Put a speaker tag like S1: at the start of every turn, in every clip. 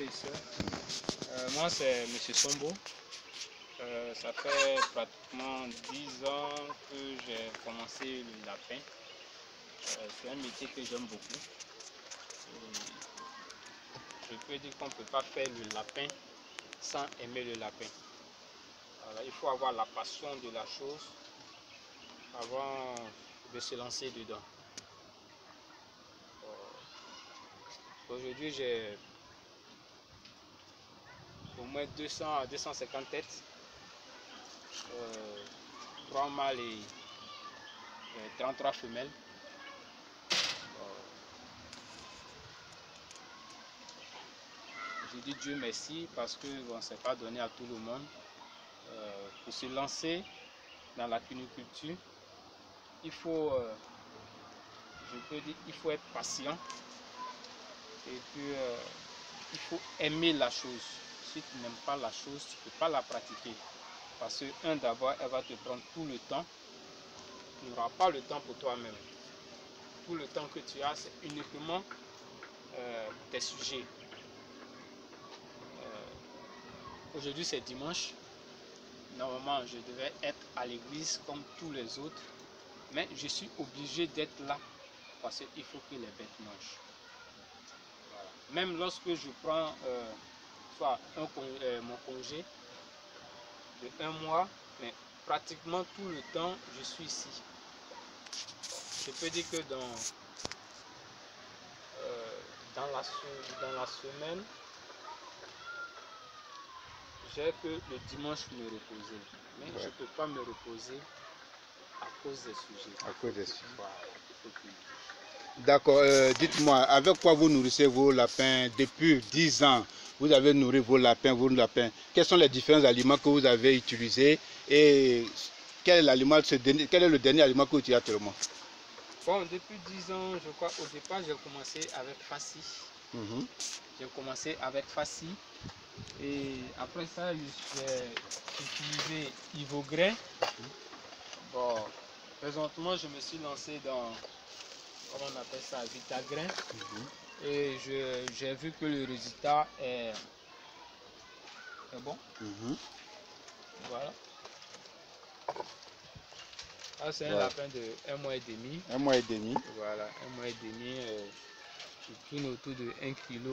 S1: et sœurs. Moi, c'est M. Sombo. Ça fait pratiquement 10 ans que j'ai commencé le lapin. C'est un métier que j'aime beaucoup. Je peux dire qu'on ne peut pas faire le lapin sans aimer le lapin. Voilà, il faut avoir la passion de la chose avant de se lancer dedans. Aujourd'hui, j'ai au moins 200 à 250 têtes, 3 mâles et 33 femelles. Je dis Dieu merci parce que bon, ce n'est pas donné à tout le monde. Pour se lancer dans la cuniculture, il faut, je peux dire, il faut être patient et puis il faut aimer la chose. Si tu n'aimes pas la chose, tu ne peux pas la pratiquer. Parce que, d'abord, elle va te prendre tout le temps. Tu n'auras pas le temps pour toi-même. Tout le temps que tu as, c'est uniquement tes sujets. Aujourd'hui, c'est dimanche. Normalement, je devais être à l'église comme tous les autres. Mais je suis obligé d'être là parce qu'il faut que les bêtes mangent. Voilà. Même lorsque je prends soit mon congé de 1 mois, mais pratiquement tout le temps, je suis ici. Je peux dire que dans la semaine, j'ai que le dimanche me reposer. Mais je ne peux pas me reposer à cause des sujets.
S2: À cause des sujets.
S1: Voilà.
S2: D'accord, dites-moi, avec quoi vous nourrissez vos lapins depuis 10 ans? Vous avez nourri vos lapins, Quels sont les différents aliments que vous avez utilisés et quel est le dernier aliment que vous utilisez actuellement?
S1: Bon, depuis 10 ans, je crois, au départ, j'ai commencé avec Fassi. J'ai commencé avec Fassi. Et après ça, j'ai utilisé Ivogray. Bon, présentement, je me suis lancé dans, comment on appelle ça, Vitagrain. Et j'ai vu que le résultat est bon. Voilà. Ah, c'est un lapin de 1 mois et demi.
S2: 1 mois et demi.
S1: Voilà, 1 mois et demi. Je tourne autour de 1 kg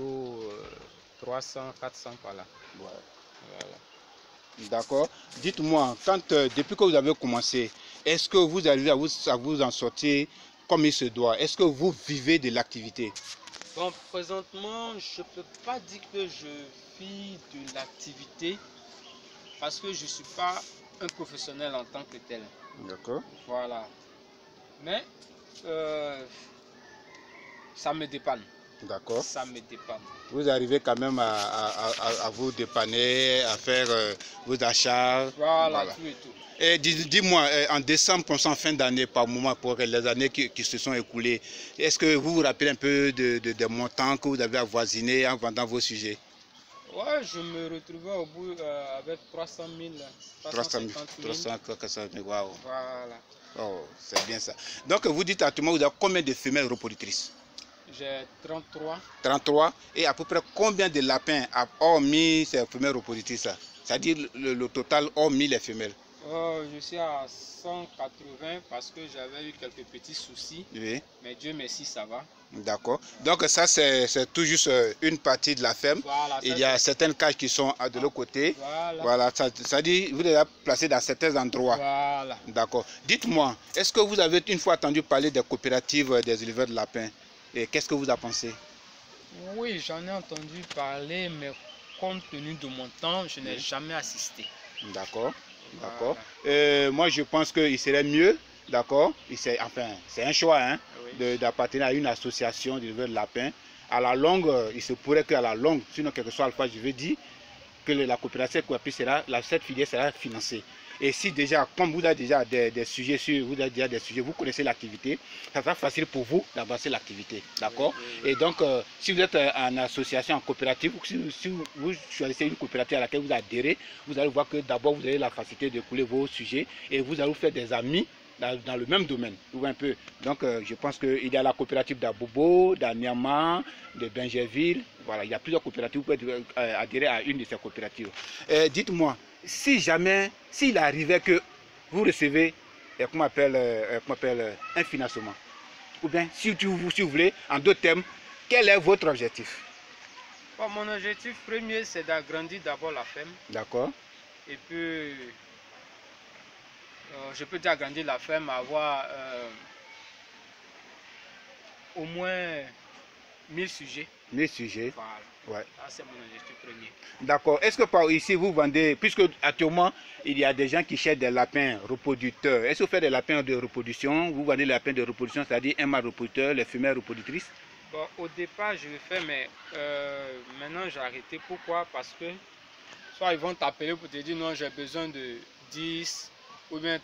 S1: 300, 400 par là.
S2: Voilà.
S1: Voilà.
S2: D'accord. Dites-moi, depuis que vous avez commencé, est-ce que vous arrivez à vous en sortir comme il se doit? Est-ce que vous vivez de l'activité?
S1: Bon, présentement, je ne peux pas dire que je vis de l'activité parce que je ne suis pas un professionnel en tant que tel.
S2: D'accord.
S1: Voilà. Mais ça me dépanne.
S2: D'accord.
S1: Ça me dépanne.
S2: Vous arrivez quand même à vous dépanner, à faire vos achats.
S1: Voilà, tout et tout.
S2: Et dis-moi, en décembre, comme ça, en fin d'année, par moment, pour les années qui se sont écoulées, est-ce que vous vous rappelez un peu des montants que vous avez avoisinés en vendant vos sujets?
S1: Ouais, je me retrouvais au bout avec 300 000, 350 000.
S2: 300 000, waouh.
S1: Voilà.
S2: Oh, c'est bien ça. Donc, vous dites actuellement, vous avez combien de femelles reproductrices?
S1: J'ai 33.
S2: 33. Et à peu près combien de lapins, hormis ces femelles reproductrices? C'est-à-dire le total, hormis les femelles?
S1: Je suis à 180 parce que j'avais eu quelques petits soucis.
S2: Oui.
S1: Mais Dieu merci, ça va.
S2: D'accord. Donc ça, c'est tout juste une partie de la ferme.
S1: Voilà,
S2: il y a certaines cages qui sont de l'autre côté. Voilà. Ça dit, vous les avez placées dans certains endroits.
S1: Voilà.
S2: D'accord. Dites-moi, est-ce que vous avez une fois entendu parler des coopératives des éleveurs de lapins? Et qu'est-ce que vous en pensez?
S1: Oui, j'en ai entendu parler, mais compte tenu de mon temps, je n'ai jamais assisté.
S2: D'accord. D'accord. Moi, je pense qu'il serait mieux, d'accord, enfin, c'est un choix, hein, d'appartenir à une association d'éleveurs de lapins. À la longue, il se pourrait qu'à la longue, sinon quel que soit alpha, je veux dire, que la coopérative cette filière sera financée. Et si déjà, comme vous avez déjà des sujets vous connaissez l'activité, ça sera facile pour vous d'avancer l'activité. D'accord? Et donc, si vous êtes en association, en coopérative, si vous choisissez une coopérative à laquelle vous adhérez, vous allez voir que d'abord, vous avez la facilité de couler vos sujets et vous allez vous faire des amis dans le même domaine. Vous voyez un peu. Donc, je pense qu'il y a la coopérative d'Abobo, d'Aniama, de Bingerville. Voilà, il y a plusieurs coopératives. Vous pouvez adhérer à une de ces coopératives. Dites-moi, si jamais, s'il arrivait que vous recevez, comment on appelle, un financement, ou bien si vous voulez, en d'autres termes, quel est votre objectif?
S1: Bon, mon objectif premier, c'est d'agrandir d'abord la ferme.
S2: D'accord.
S1: Et puis, je peux agrandir la ferme, avoir au moins 1000 sujets.
S2: 1000 sujets.
S1: Voilà. Ouais. C'est mon objectif premier.
S2: D'accord. Est-ce que par ici, vous vendez, puisque actuellement, il y a des gens qui cherchent des lapins reproducteurs. Est-ce que vous faites des lapins de reproduction? Vous vendez des lapins de reproduction, c'est-à-dire un mâle reproducteur, les femelles reproductrices?
S1: Bon, au départ, je le fais, mais maintenant, j'ai arrêté. Pourquoi? Parce que soit ils vont t'appeler pour te dire non, j'ai besoin de 10 ou bien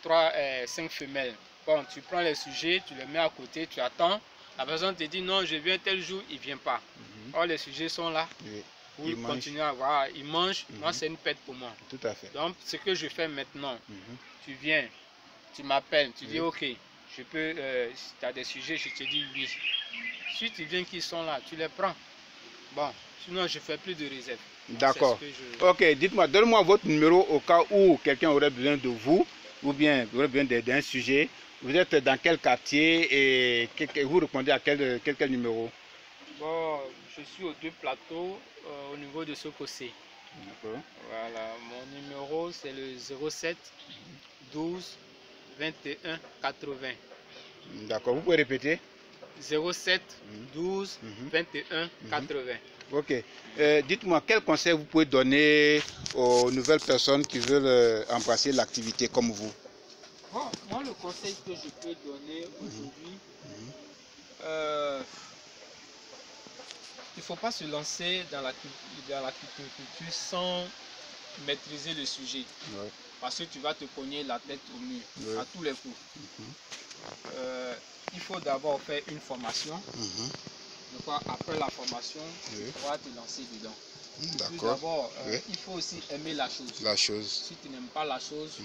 S1: 5 femelles. Bon, tu prends les sujets, tu les mets à côté, tu attends. La personne te dit non, je viens tel jour, il ne vient pas. Or, les sujets sont là. Pour continuer à voir, ils mangent. Moi, c'est une perte pour moi.
S2: Tout à fait.
S1: Donc, ce que je fais maintenant, tu viens, tu m'appelles, tu dis ok, je peux, si tu as des sujets, je te dis oui. Si tu viens qui sont là, tu les prends. Bon, sinon, je ne fais plus de réserve.
S2: D'accord. Ok, dites-moi, donnez-moi votre numéro au cas où quelqu'un aurait besoin de vous, ou bien aurait besoin d'un sujet. Vous êtes dans quel quartier et vous répondez à quel numéro?
S1: Bon, je suis aux 2 plateaux au niveau de Sokosé.
S2: D'accord.
S1: Voilà, mon numéro c'est le 07 12 21 80.
S2: D'accord, vous pouvez répéter?
S1: 07 12 21 80.
S2: Ok. Dites-moi, quel conseil vous pouvez donner aux nouvelles personnes qui veulent embrasser l'activité comme vous?
S1: Bon, moi, le conseil que je peux donner aujourd'hui, il ne faut pas se lancer dans l'agriculture sans maîtriser le sujet. Ouais. Parce que tu vas te cogner la tête au mur à tous les coups. Il faut d'abord faire une formation. Après la formation, tu pourras te lancer dedans. D'abord, il faut aussi aimer la chose. Si tu n'aimes pas la chose,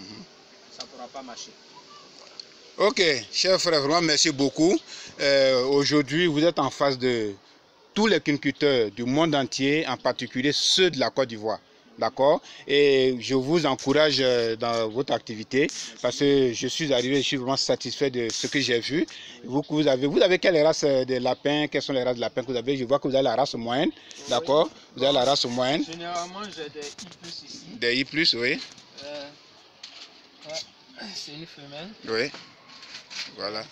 S1: ça ne pourra pas marcher.
S2: Ok, cher frère, vraiment merci beaucoup. Aujourd'hui, vous êtes en face de tous les cuniculteurs du monde entier, en particulier ceux de la Côte d'Ivoire. D'accord? Et je vous encourage dans votre activité parce que je suis arrivé, je suis vraiment satisfait de ce que j'ai vu. Vous avez quelle race de lapins? Quelles sont les races de lapins que vous avez? Je vois que vous avez la race moyenne. D'accord? Vous avez la race moyenne.
S1: Généralement, j'ai des I+ ici.
S2: Des I+, oui.
S1: C'est une femelle.
S2: Oui. Voilà.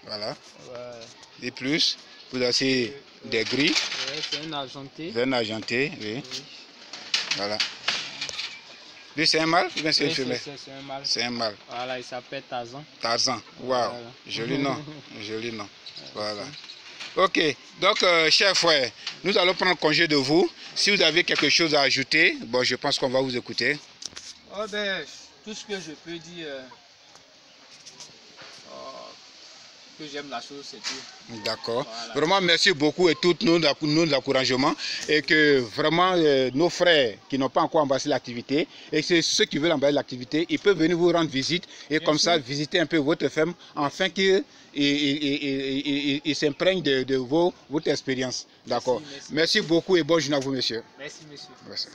S2: Voilà. I+. Vous avez des gris.
S1: Oui, c'est un argenté.
S2: C'est un argenté, oui. Voilà. Lui, c'est un mâle ou bien c'est une femelle?
S1: C'est un mâle.
S2: C'est un mâle.
S1: Voilà, il s'appelle Tarzan.
S2: Tarzan, waouh. Voilà. Joli nom. Joli nom. Voilà. Ok, donc, chers frères, nous allons prendre congé de vous. Si vous avez quelque chose à ajouter, bon, je pense qu'on va vous écouter.
S1: Oh ben, tout ce que je peux dire, que j'aime la chose, c'est tout.
S2: D'accord. Voilà. Vraiment, merci beaucoup et tous nos encouragements. Et que vraiment, nos frères qui n'ont pas encore embrassé l'activité, et c'est ceux qui veulent embrasser l'activité, ils peuvent venir vous rendre visite et bien comme sûr. Ça, visiter un peu votre ferme, afin qu'ils s'imprègnent de votre expérience. D'accord. Merci beaucoup et bonne journée à vous, monsieur.
S1: Merci, monsieur.
S2: Merci.